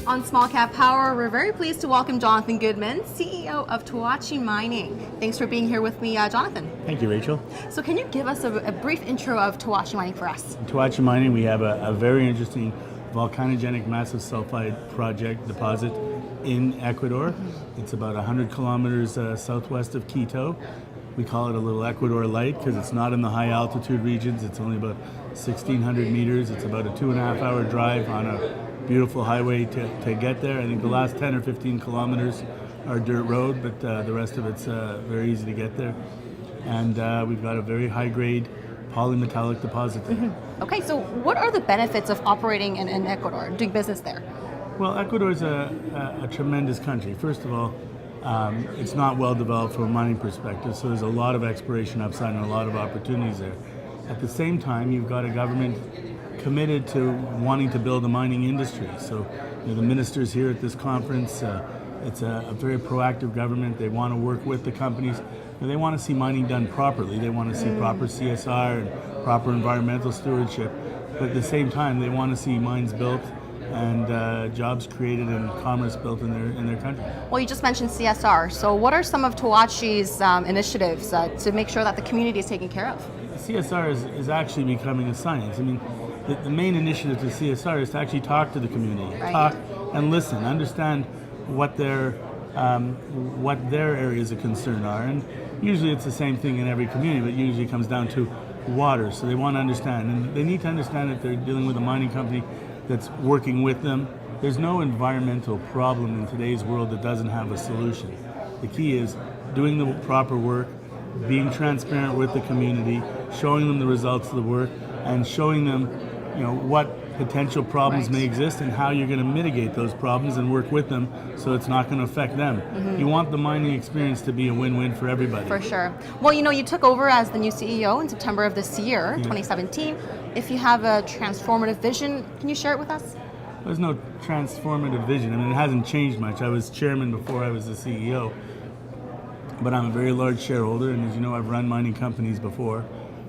On SmallCapPower, we're very pleased to welcome Jonathan Goodman, CEO of Toachi Mining. Thanks for being here with me, Jonathan. Thank you, Rachel. So can you give us a brief intro of Toachi Mining for us? In Toachi Mining, we have a very interesting volcanogenic massive sulphide project deposit in Ecuador. It's about 100 kilometers southwest of Quito. We call it a little Ecuador light because it's not in the high altitude regions. It's only about 1,600 meters. It's about a 2.5 hour drive on a beautiful highway to get there. I think the last 10 or 15 kilometers are dirt road, but the rest of it's very easy to get there. And we've got a very high grade polymetallic deposit there. Okay, so what are the benefits of operating in Ecuador, doing business there? Well, Ecuador is a tremendous country. First of all, it's not well developed from a mining perspective, so there's a lot of exploration upside and a lot of opportunities there. At the same time, you've got a government committed to wanting to build a mining industry. So the ministers here at this conference, it's a very proactive government. They want to work with the companies. They want to see mining done properly. They want to see proper CSR and proper environmental stewardship. But at the same time, they want to see mines built and jobs created and commerce built in their country. Well, you just mentioned CSR. So what are some of Toachi's initiatives to make sure that the community is taken care of? CSR is actually becoming a science. I mean, the main initiative to CSR is to actually talk to the community, talk and listen, understand what their areas of concern are. And usually it's the same thing in every community, but usually it comes down to water. So they want to understand, and they need to understand that they're dealing with a mining company that's working with them. There's no environmental problem in today's world that doesn't have a solution. The key is doing the proper work, being transparent with the community, showing them the results of the work, and showing them, what potential problems may exist and how you're going to mitigate those problems and work with them so it's not going to affect them. You want the mining experience to be a win-win for everybody. For sure. Well, you took over as the new CEO in September of this year, 2017. If you have a transformative vision, can you share it with us? There's no transformative vision. I mean, it hasn't changed much. I was chairman before I was the CEO, but I'm a very large shareholder, and as you know, I've run mining companies before.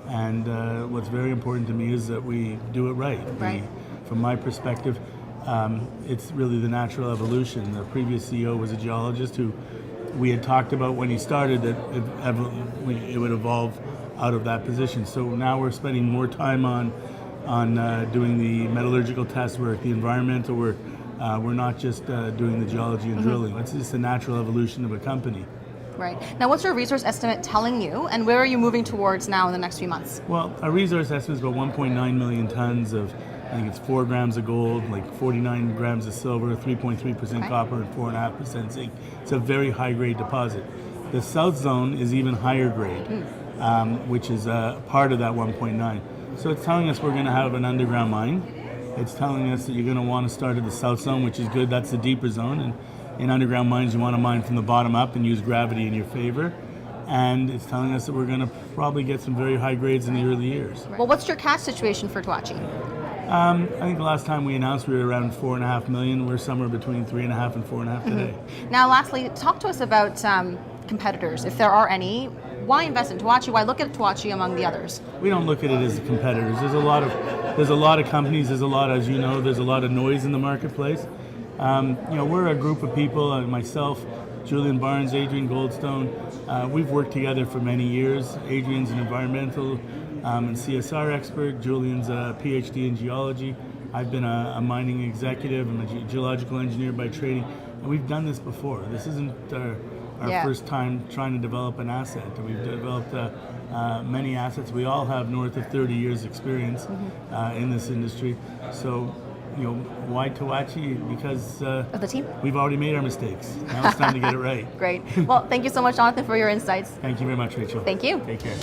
And what's very important to me is that we do it right. From my perspective, it's really the natural evolution. The previous CEO was a geologist who we had talked about when he started that it would evolve out of that position. So now we're spending more time on doing the metallurgical test work, the environmental work. We're not just doing the geology and drilling. It's just the natural evolution of a company. Right. Now, what's your resource estimate telling you, and where are you moving towards now in the next few months? Well, our resource estimate is about 1.9 million tons of, I think it's 4 grams of gold, like 49 grams of silver, 3.3% copper, and 4.5% zinc. It's a very high-grade deposit. The south zone is even higher grade, which is part of that 1.9. So it's telling us we're going to have an underground mine. It's telling us that you're going to want to start at the south zone, which is good. That's the deeper zone. And in underground mines, you want to mine from the bottom up and use gravity in your favor. And it's telling us that we're going to probably get some very high grades in the early years. Well, what's your cash situation for Toachi? I think the last time we announced we were around 4.5 million. We're somewhere between 3.5 and 4.5 today. Now, lastly, talk to us about competitors, if there are any. Why invest in Toachi? Why look at Toachi among the others? We don't look at it as competitors. There's a lot of companies. There's a lot, as you know, there's a lot of noise in the marketplace. We're a group of people, myself, Julian Barnes, Adrian Goldstone. We've worked together for many years. Adrian's an environmental and CSR expert. Julian's a PhD in geology. I've been a mining executive. I'm a geological engineer by training. And we've done this before. This isn't our first time trying to develop an asset. We've developed many assets. We all have north of 30 years experience in this industry. So, why Toachi? Because of the team? We've already made our mistakes. Now it's time to get it right. Great. Well, thank you so much, Jonathan, for your insights. Thank you very much, Rachel. Thank you. Take care.